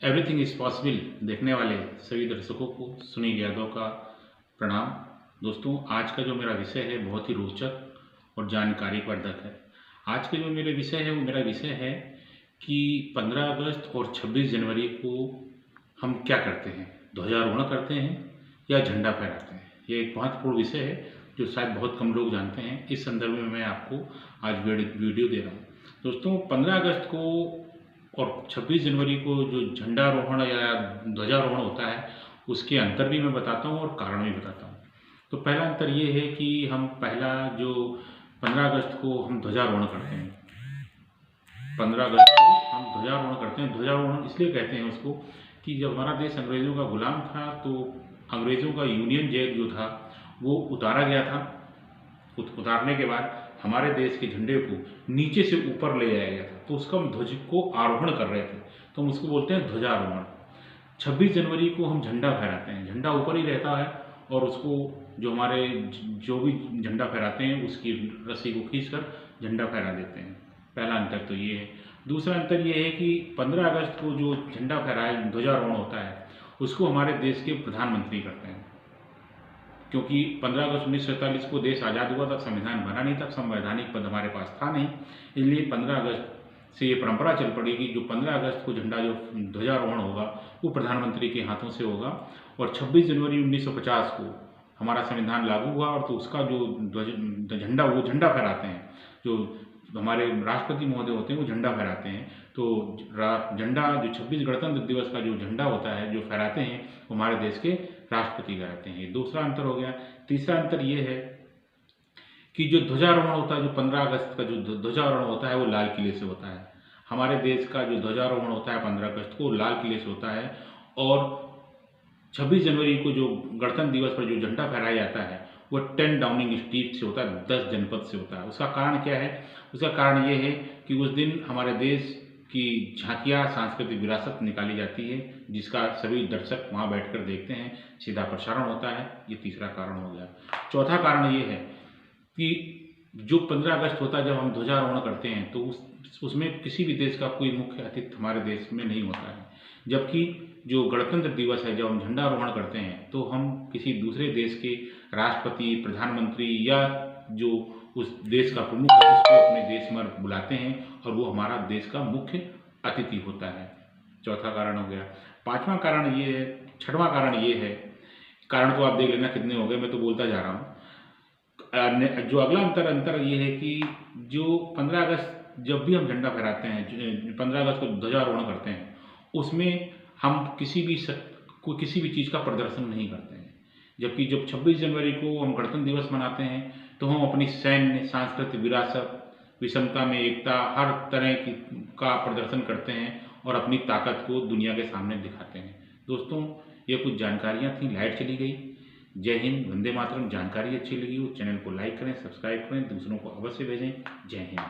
Everything is possible देखने वाले सभी दर्शकों को सुनील यादव का प्रणाम। दोस्तों, आज का जो मेरा विषय है बहुत ही रोचक और जानकारीवर्धक है। आज के जो मेरे विषय है वो मेरा विषय है कि 15 अगस्त और 26 जनवरी को हम क्या करते हैं, ध्वजारोहण करते हैं या झंडा फहराते हैं। ये एक महत्वपूर्ण विषय है जो शायद बहुत कम लोग जानते हैं। इस संदर्भ में मैं आपको आज वीडियो दे रहा हूँ। दोस्तों, 15 अगस्त को और 26 जनवरी को जो झंडारोहण या ध्वजारोहण होता है उसके अंतर भी मैं बताता हूँ और कारण भी बताता हूँ। तो पहला अंतर ये है कि हम पहला जो 15 अगस्त को हम ध्वजारोहण करते हैं। 15 अगस्त को हम ध्वजारोहण करते हैं। ध्वजारोहण इसलिए कहते हैं उसको कि जब हमारा देश अंग्रेज़ों का गुलाम था तो अंग्रेज़ों का यूनियन जैक जो था वो उतारा गया था। उतारने के बाद हमारे देश के झंडे को नीचे से ऊपर ले जाया गया था, तो उसका हम ध्वज को आरोहण कर रहे थे, तो हम उसको बोलते हैं ध्वजारोहण। 26 जनवरी को हम झंडा फहराते हैं। झंडा ऊपर ही रहता है और उसको जो भी झंडा फहराते हैं उसकी रस्सी को खींचकर झंडा फहरा देते हैं। पहला अंतर तो ये है। दूसरा अंतर ये है कि 15 अगस्त को जो झंडा फहराए ध्वजारोहण होता है उसको हमारे देश के प्रधानमंत्री करते हैं, क्योंकि 15 अगस्त 1947 को देश आज़ाद हुआ, तब संविधान बना नहीं, तब संवैधानिक पद हमारे पास था नहीं। इसलिए 15 अगस्त से ये परंपरा चल पड़ी कि जो 15 अगस्त को जो ध्वजारोहण होगा वो प्रधानमंत्री के हाथों से होगा। और 26 जनवरी 1950 को हमारा संविधान लागू हुआ और तो उसका जो झंडा वो झंडा फहराते हैं, जो हमारे राष्ट्रपति महोदय होते हैं वो झंडा फहराते हैं। तो झंडा जो 26 गणतंत्र दिवस का जो झंडा होता है जो फहराते हैं वो हमारे देश के राष्ट्रपति फहराते हैं। ये दूसरा अंतर हो गया। तीसरा अंतर ये है कि जो ध्वजारोहण होता है, जो 15 अगस्त का जो ध्वजारोहण होता है वो लाल किले से होता है। हमारे देश का जो ध्वजारोहण होता है 15 अगस्त को लाल किले से होता है। और 26 जनवरी को जो गणतंत्र दिवस पर जो झंडा फहराया जाता है वो 10 डाउनिंग स्ट्रीट से होता है, 10 जनपद से होता है। उसका कारण क्या है? उसका कारण ये है कि उस दिन हमारे देश की झांकियाँ, सांस्कृतिक विरासत निकाली जाती है, जिसका सभी दर्शक वहाँ बैठकर देखते हैं, सीधा प्रसारण होता है। ये तीसरा कारण हो गया। चौथा कारण ये है कि जो 15 अगस्त होता है जब हम ध्वजारोहण करते हैं तो उसमें किसी भी देश का कोई मुख्य अतिथि हमारे देश में नहीं होता है, जबकि जो गणतंत्र दिवस है जब हम झंडारोहण करते हैं तो हम किसी दूसरे देश के राष्ट्रपति, प्रधानमंत्री या जो उस देश का प्रमुख है उसको अपने देश में बुलाते हैं और वो हमारा देश का मुख्य अतिथि होता है। चौथा कारण हो गया। पाँचवा कारण ये है, छठवां कारण ये है, कारण तो आप देख लेना कितने हो गए, मैं तो बोलता जा रहा हूँ। जो अगला अंतर ये है कि जो 15 अगस्त जब भी हम झंडा फहराते हैं, 15 अगस्त को ध्वजारोहण करते हैं, उसमें हम किसी भी चीज़ का प्रदर्शन नहीं करते हैं। जबकि जब 26 जनवरी को हम गणतंत्र दिवस मनाते हैं तो हम अपनी सैन्य, सांस्कृतिक विरासत, विषमता में एकता, हर तरह का प्रदर्शन करते हैं और अपनी ताकत को दुनिया के सामने दिखाते हैं। दोस्तों, ये कुछ जानकारियाँ थी, लाइट चली गई। जय हिंद, वंदे मातरम। जानकारी अच्छी लगी हो चैनल को लाइक करें, सब्सक्राइब करें, दूसरों को अवश्य भेजें। जय हिंद।